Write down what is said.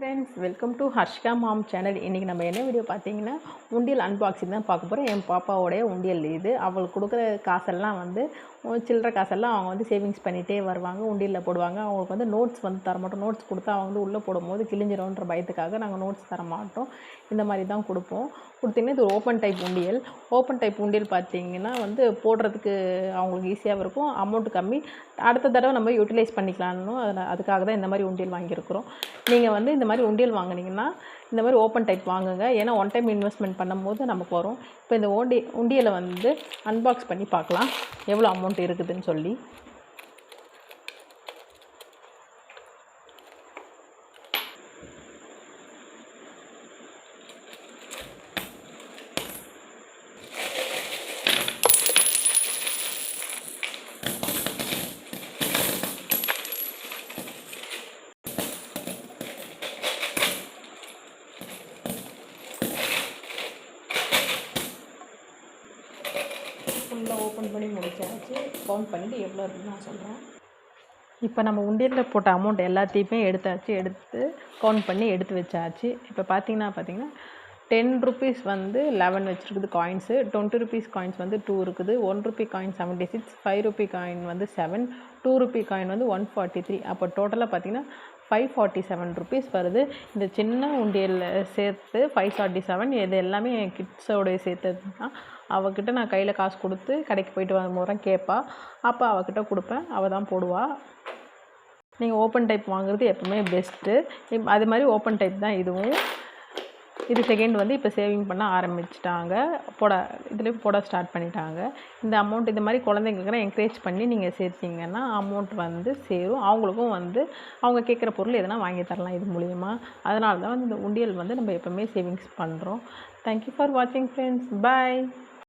Friends, welcome to Harshika mom channel. இன்றைக்கி நம்ம என்ன வீடியோ பார்த்தீங்கன்னா, உண்டியல் அன்பாக்சிங் தான் பார்க்க போகிறோம். என் பாப்பாவோடைய உண்டியல் இது. அவளுக்கு கொடுக்குற காசெல்லாம் வந்து சில்லற காசெல்லாம் அவங்க வந்து சேவிங்ஸ் பண்ணிகிட்டே வருவாங்க, உண்டியலில் போடுவாங்க. அவங்களுக்கு வந்து நோட்ஸ் வந்து தர மாட்டோம். நோட்ஸ் கொடுத்தா அவங்க வந்து உள்ளே போடும்போது கிழிஞ்சிரும்ன்ற பயத்துக்காக நாங்கள் நோட்ஸ் தர மாட்டோம். இந்த மாதிரி தான் கொடுப்போம். கொடுத்தீங்கன்னா இது ஓப்பன் டைப் உண்டியல். ஓப்பன் டைப் உண்டியல் பார்த்தீங்கன்னா வந்து போடுறதுக்கு அவங்களுக்கு ஈஸியாகவும் இருக்கும், அமௌண்ட்டு கம்மி. அடுத்த தடவை நம்ம யூட்டிலைஸ் பண்ணிக்கலான்னு அதுக்காக தான் இந்த மாதிரி உண்டியல் வாங்கியிருக்கிறோம். நீங்கள் வந்து இந்த மாதிரி உண்டியல் வாங்கினீங்கன்னா இந்த மாதிரி ஓப்பன் டைப் வாங்குங்க. ஏன்னா ஒன் டைம் இன்வெஸ்ட்மெண்ட் பண்ணும்போது நமக்கு வரும். இப்போ இந்த உண்டியலை வந்து அன்பாக்ஸ் பண்ணி பார்க்கலாம் எவ்வளோ அமௌண்ட் இருக்குதுன்னு சொல்லி. ஃபுல்லாக ஓப்பன் பண்ணி முடிச்சாச்சு. கவுண்ட் பண்ணிவிட்டு எவ்வளோ இருக்குன்னு நான் சொல்கிறேன். இப்போ நம்ம உண்டியலில் போட்ட அமௌண்ட் எல்லாத்தையுமே எடுத்து கவுண்ட் பண்ணி எடுத்து வச்சாச்சு. இப்போ பார்த்தீங்கன்னா 10 ருபீஸ் வந்து 11 வச்சுருக்குது காயின்ஸு, 20 ருபீஸ் காயின்ஸ் வந்து 2 இருக்குது, 1 ருபி காயின் 76, 5 ருபி காயின் வந்து 7, 2 ருபி காயின் வந்து 143. அப்போ டோட்டலாக பார்த்தீங்கன்னா 547 ருபீஸ் வருது. இந்த சின்ன உண்டியலில் சேர்த்து 547. இது எல்லாமே என் கிட்ஸோடைய சேர்த்தது தான். அவகிட்ட நான் கையில் காசு கொடுத்து கடைக்கு போயிட்டு வரும்போது கேட்பா, அப்போ அவகிட்ட கொடுப்பேன், அவள் தான் போடுவாள். நீங்கள் ஓப்பன் டைப் வாங்குறது எப்பவுமே பெஸ்ட்டு. அது மாதிரி ஓப்பன் டைப் தான் இதுவும். இது செகண்ட் வந்து இப்போ சேவிங் பண்ண ஆரம்பிச்சிட்டாங்க, இதுலேயும் போட ஸ்டார்ட் பண்ணிட்டாங்க. இந்த அமௌண்ட் இந்த மாதிரி குழந்தைங்களுக்குலாம் என்கரேஜ் பண்ணி நீங்கள் சேர்த்திங்கன்னா அமௌண்ட் வந்து சேரும். அவங்களுக்கும் வந்து அவங்க கேட்குற பொருள் எதனா வாங்கி தரலாம் இது மூலிமா. அதனால தான் இந்த உண்டியல் வந்து நம்ம எப்போவுமே சேவிங்ஸ் பண்ணுறோம். தேங்க்யூ ஃபார் வாட்சிங் ஃப்ரெண்ட்ஸ். பாய்.